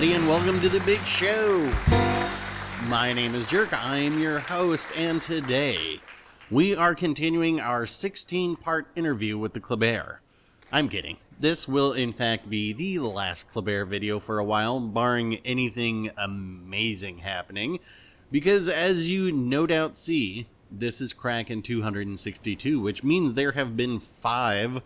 everybody, and welcome to the big show. My name is Jerk, I am your host, and today we are continuing our 16-part interview with the Kléber. I'm kidding. This will in fact be the last Kléber video for a while, barring anything amazing happening, because as you no doubt see, this is Kraken 262, which means there have been 5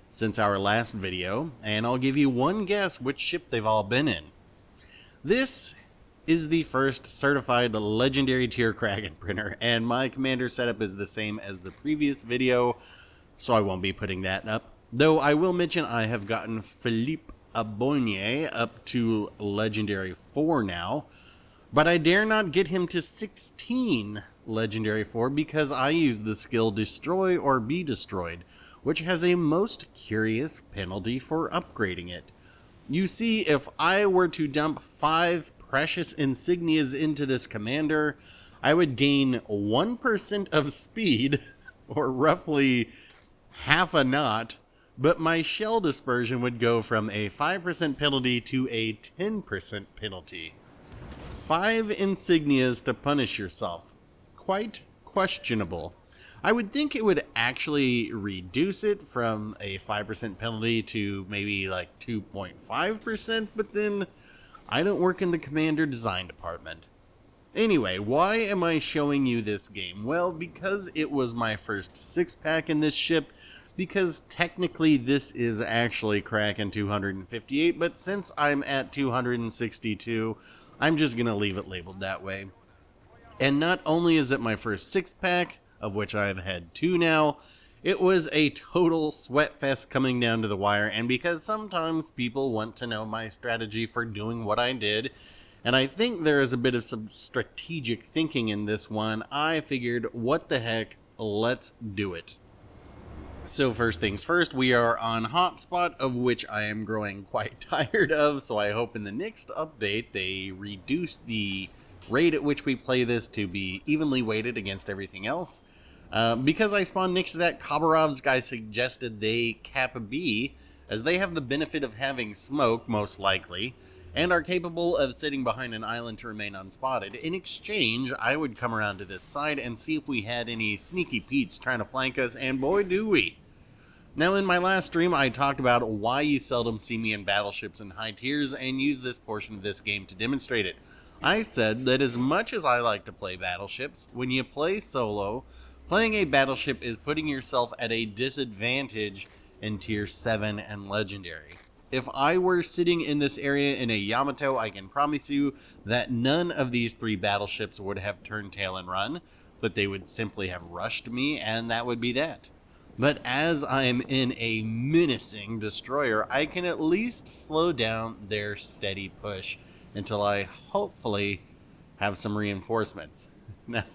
since our last video, and I'll give you one guess which ship they've all been in. This is the first certified legendary tier Kraken printer, and my commander setup is the same as the previous video, so I won't be putting that up. Though I will mention I have gotten Philippe Abonnier up to legendary 4 now, but I dare not get him to 16 legendary 4 because I use the skill Destroy or Be Destroyed, which has a most curious penalty for upgrading it. You see, if I were to dump 5 precious insignias into this commander, I would gain 1% of speed, or roughly half a knot, but my shell dispersion would go from a 5% penalty to a 10% penalty. 5 insignias to punish yourself. Quite questionable. I would think it would actually reduce it from a 5% penalty to maybe like 2.5%, but then I don't work in the commander design department. Anyway, why am I showing you this game? Well, because it was my first 6-pack in this ship, because technically this is actually Kraken 258, but since I'm at 262, I'm just going to leave it labeled that way. And not only is it my first 6-pack, of which I've had 2 now, it was a total sweat fest coming down to the wire, and because sometimes people want to know my strategy for doing what I did, and I think there is a bit of some strategic thinking in this one, I figured, what the heck, let's do it. So first things first, we are on Hotspot, of which I am growing quite tired of, so I hope in the next update they reduce the rate at which we play this to be evenly weighted against everything else. Because I spawned next to that, Khabarovsk guy suggested they cap B, as they have the benefit of having smoke, most likely, and are capable of sitting behind an island to remain unspotted. In exchange, I would come around to this side and see if we had any sneaky Pete's trying to flank us, and boy do we. Now in my last stream, I talked about why you seldom see me in battleships in high tiers, and use this portion of this game to demonstrate it. I said that as much as I like to play battleships, when you play solo, playing a battleship is putting yourself at a disadvantage in tier 7 and legendary. If I were sitting in this area in a Yamato, I can promise you that none of these 3 battleships would have turned tail and run, but they would simply have rushed me, and that would be that. But as I am in a menacing destroyer, I can at least slow down their steady push until I hopefully have some reinforcements. Now,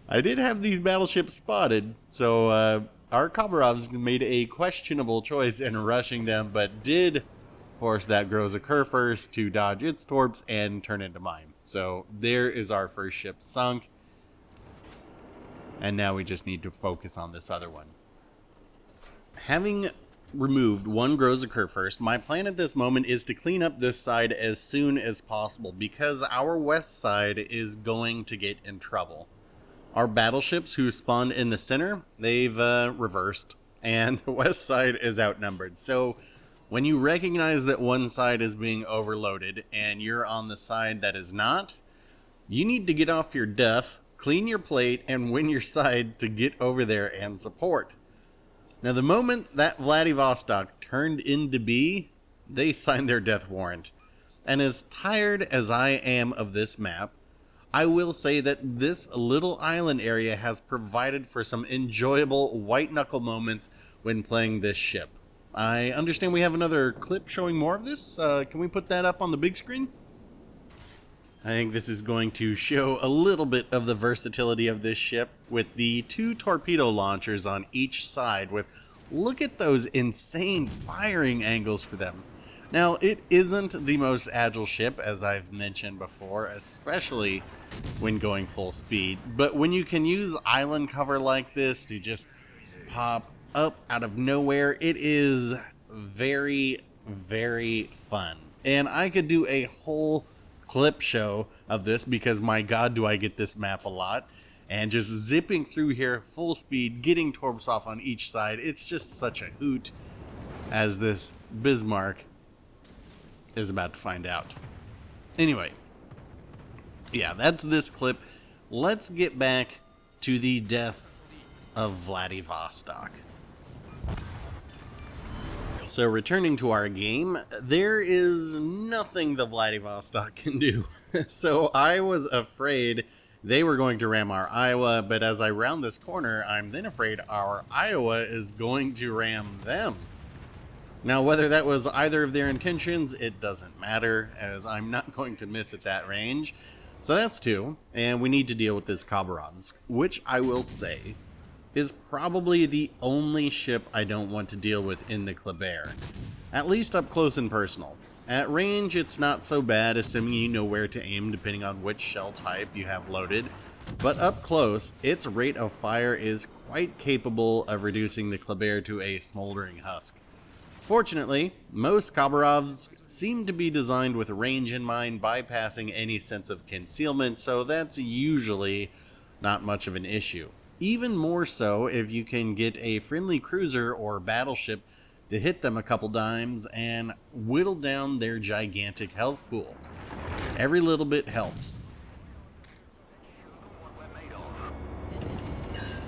I did have these battleships spotted, so our Khabarovsk made a questionable choice in rushing them, but did force that Grows Occur first to dodge its torps and turn into mine. So there is our first ship sunk, and now we just need to focus on this other one. Having removed one Grows Occur first, my plan at this moment is to clean up this side as soon as possible, because our west side is going to get in trouble. Our battleships who spawned in the center, they've reversed, and the west side is outnumbered. So when you recognize that one side is being overloaded and you're on the side that is not, you need to get off your duff, clean your plate, and win your side to get over there and support. Now, the moment that Vladivostok turned into B, they signed their death warrant. And as tired as I am of this map, I will say that this little island area has provided for some enjoyable white-knuckle moments when playing this ship. I understand we have another clip showing more of this. Can we put that up on the big screen? I think this is going to show a little bit of the versatility of this ship with the 2 torpedo launchers on each side with, look at those insane firing angles for them. Now, it isn't the most agile ship, as I've mentioned before, especially when going full speed, but when you can use island cover like this to just pop up out of nowhere, it is very, very fun. And I could do a whole clip show of this because my god do I get this map a lot. And just zipping through here full speed, getting torps off on each side. It's just such a hoot, as this Bismarck is about to find out. Anyway, yeah, that's this clip. Let's get back to the death of Vladivostok. So returning to our game, there is nothing the Vladivostok can do. So I was afraid they were going to ram our Iowa, but as I round this corner, I'm then afraid our Iowa is going to ram them. Now, whether that was either of their intentions, it doesn't matter, as I'm not going to miss at that range. So that's two, and we need to deal with this Khabarovsk, which I will say is probably the only ship I don't want to deal with in the Kléber, at least up close and personal. At range, it's not so bad, assuming you know where to aim depending on which shell type you have loaded, but up close, its rate of fire is quite capable of reducing the Kléber to a smoldering husk. Fortunately, most Khabarovs seem to be designed with range in mind, bypassing any sense of concealment, so that's usually not much of an issue. Even more so if you can get a friendly cruiser or battleship to hit them a couple dimes and whittle down their gigantic health pool. Every little bit helps.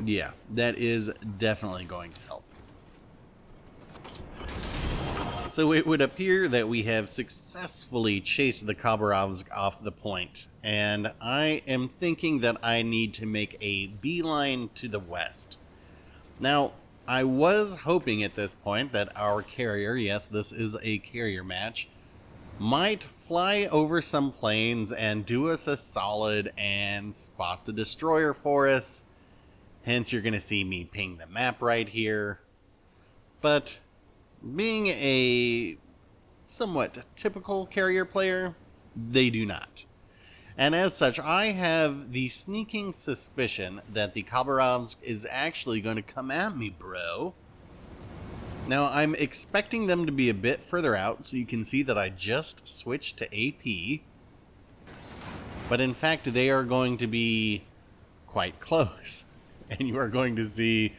Yeah, that is definitely going to help. So it would appear that we have successfully chased the Khabarovsk off the point, and I am thinking that I need to make a beeline to the west. Now, I was hoping at this point that our carrier, yes, this is a carrier match, might fly over some planes and do us a solid and spot the destroyer for us. Hence, you're going to see me ping the map right here. But being a somewhat typical carrier player, they do not. And as such, I have the sneaking suspicion that the Khabarovsk is actually going to come at me, bro. Now, I'm expecting them to be a bit further out, so you can see that I just switched to AP. But in fact, they are going to be quite close. And you are going to see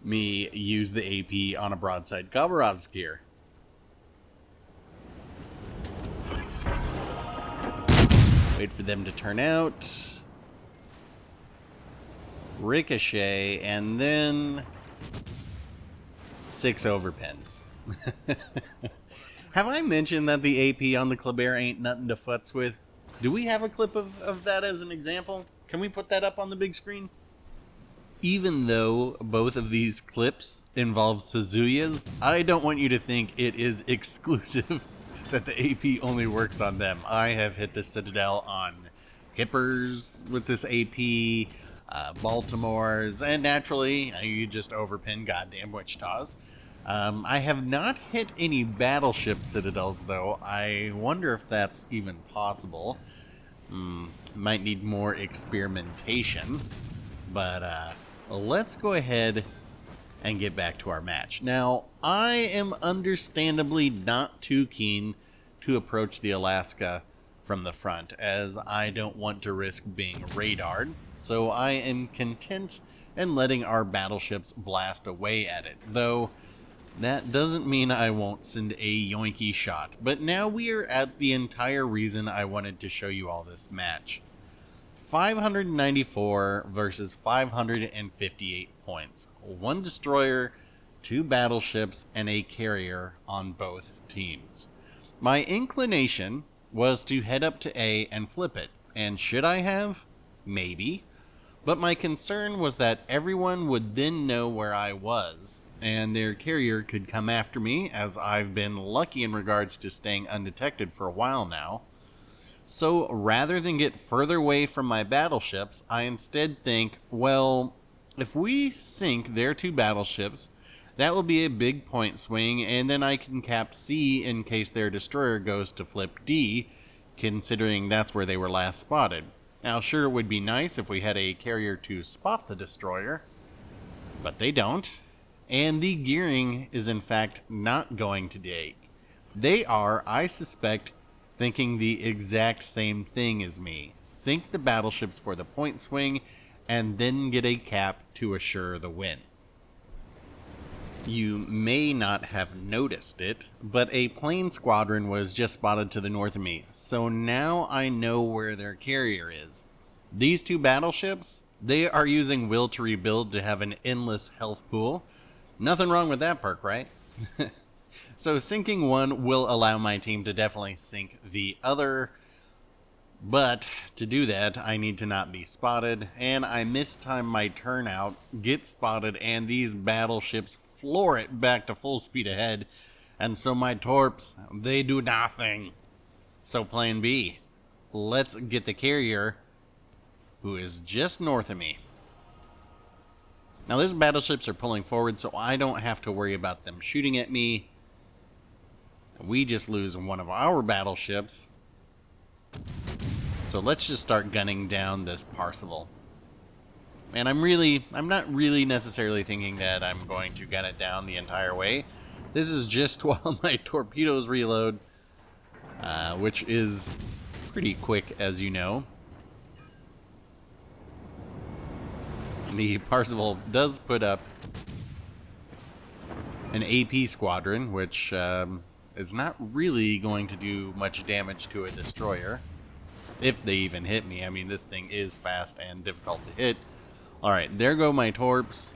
me use the AP on a broadside Khabarovsk here. Wait for them to turn out. Ricochet, and then 6 overpins. Have I mentioned that the AP on the Kléber ain't nothing to futz with? Do we have a clip of that as an example? Can we put that up on the big screen? Even though both of these clips involve Suzuyas, I don't want you to think it is exclusive that the AP only works on them. I have hit the Citadel on Hippers with this AP, Baltimore's, and naturally, you just overpin goddamn Wichita's. I have not hit any battleship Citadels, though. I wonder if that's even possible. Might need more experimentation, but let's go ahead and get back to our match. Now, I am understandably not too keen to approach the Alaska from the front, as I don't want to risk being radared, so I am content in letting our battleships blast away at it, though that doesn't mean I won't send a yoinky shot. But now we are at the entire reason I wanted to show you all this match. 594 versus 558 points. 1 destroyer, 2 battleships, and a carrier on both teams. My inclination was to head up to A and flip it. And should I have? Maybe. But my concern was that everyone would then know where I was, and their carrier could come after me, as I've been lucky in regards to staying undetected for a while now. So rather than get further away from my battleships, I instead think, well, if we sink their 2 battleships, that will be a big point swing, and then I can cap C in case their destroyer goes to flip D, considering that's where they were last spotted. Now, sure, it would be nice if we had a carrier to spot the destroyer, but they don't, and the gearing is in fact not going to D. They are, I suspect, thinking the exact same thing as me. Sink the battleships for the point swing, and then get a cap to assure the win. You may not have noticed it, but a plane squadron was just spotted to the north of me, so now I know where their carrier is. These two battleships, they are using Will to Rebuild to have an endless health pool. Nothing wrong with that perk, right? So sinking one will allow my team to definitely sink the other, but to do that, I need to not be spotted, and I mistime my turn out, get spotted, and these battleships floor it back to full speed ahead, and so my torps, they do nothing. So plan B, let's get the carrier, who is just north of me. Now those battleships are pulling forward, so I don't have to worry about them shooting at me. We just lose one of our battleships. So let's just start gunning down this Parseval. And I'm not really necessarily thinking that I'm going to gun it down the entire way. This is just while my torpedoes reload, which is pretty quick, as you know. The Parseval does put up an AP squadron, which is not really going to do much damage to a destroyer. If they even hit me. I mean, this thing is fast and difficult to hit. Alright, there go my torps.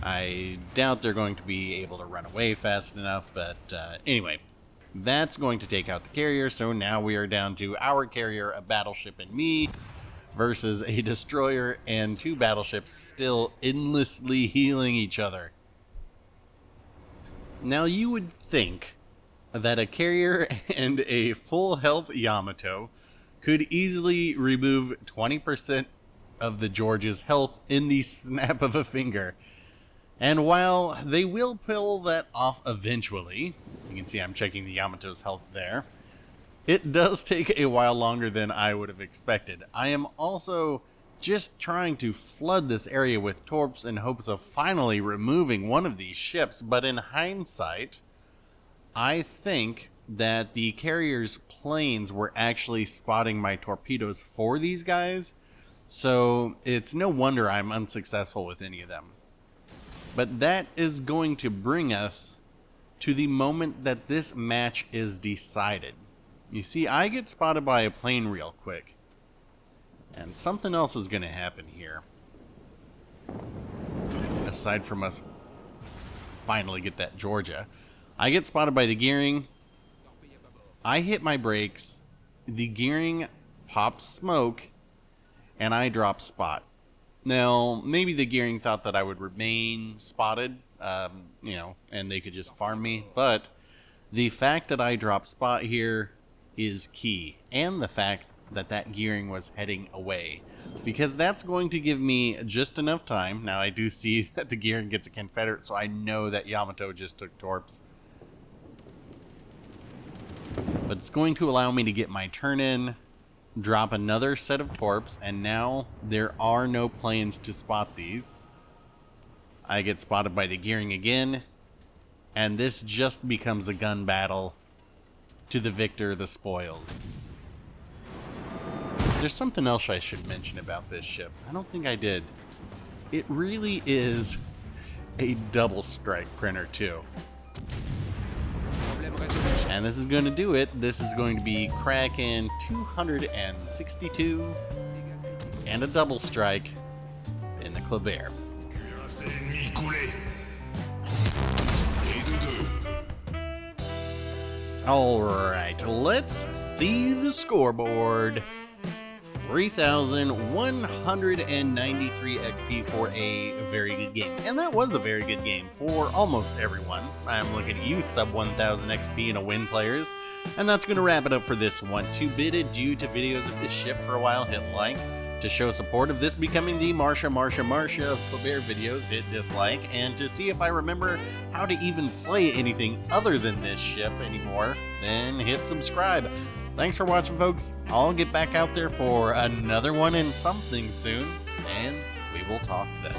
I doubt they're going to be able to run away fast enough, but anyway. That's going to take out the carrier, so now we are down to our carrier, a battleship, and me, versus a destroyer and two battleships still endlessly healing each other. Now you would think that a carrier and a full health Yamato could easily remove 20% of the George's health in the snap of a finger. And while they will pull that off eventually, you can see I'm checking the Yamato's health there, it does take a while longer than I would have expected. I am also just trying to flood this area with torps in hopes of finally removing one of these ships, but in hindsight, I think that the carrier's planes were actually spotting my torpedoes for these guys, so it's no wonder I'm unsuccessful with any of them. But that is going to bring us to the moment that this match is decided. You see, I get spotted by a plane real quick, and something else is going to happen here. Aside from us finally get that Georgia. I get spotted by the gearing. I hit my brakes. The gearing pops smoke, and I drop spot. Now, maybe the gearing thought that I would remain spotted, and they could just farm me. But the fact that I drop spot here is key, and the fact that that gearing was heading away, because that's going to give me just enough time. Now I do see that the gearing gets a Confederate, so I know that Yamato just took torps, but it's going to allow me to get my turn in, drop another set of torps, and now there are no planes to spot these. I get spotted by the gearing again, and this just becomes a gun battle. To the victor, the spoils. There's something else I should mention about this ship. I don't think I did. It really is a double strike printer too. And this is going to do it. This is going to be Kraken 262 and a double strike in the Kléber. Alright, let's see the scoreboard. 3,193 XP for a very good game. And that was a very good game for almost everyone. I'm looking at you, sub 1,000 XP and a win players. And that's going to wrap it up for this one. To bid adieu to videos of this ship for a while, hit like. To show support of this becoming the Marsha of Kléber videos, hit dislike. And to see if I remember how to even play anything other than this ship anymore, then hit subscribe. Thanks for watching, folks. I'll get back out there for another one in something soon, and we will talk then.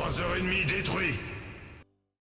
croiseur ennemi détruit.